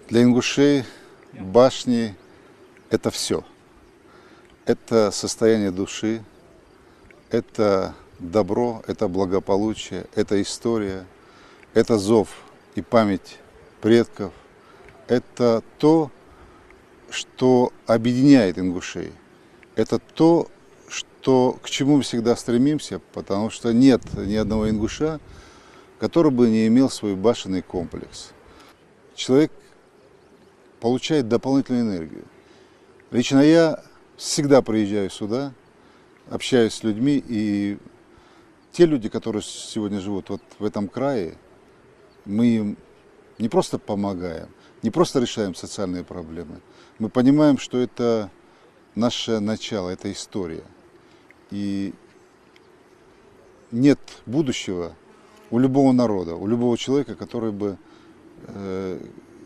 Для ингушей башни – это все. Это состояние души, это добро, это благополучие, это история, это зов и память предков. Это то, что объединяет ингушей. Это то, к чему мы всегда стремимся, потому что нет ни одного ингуша, который бы не имел свой башенный комплекс. Человек получает дополнительную энергию. Лично я всегда приезжаю сюда, общаюсь с людьми, и те люди, которые сегодня живут вот в этом крае, мы им не просто помогаем, не просто решаем социальные проблемы. Мы понимаем, что это наше начало, это история. И нет будущего у любого народа, у любого человека, который бы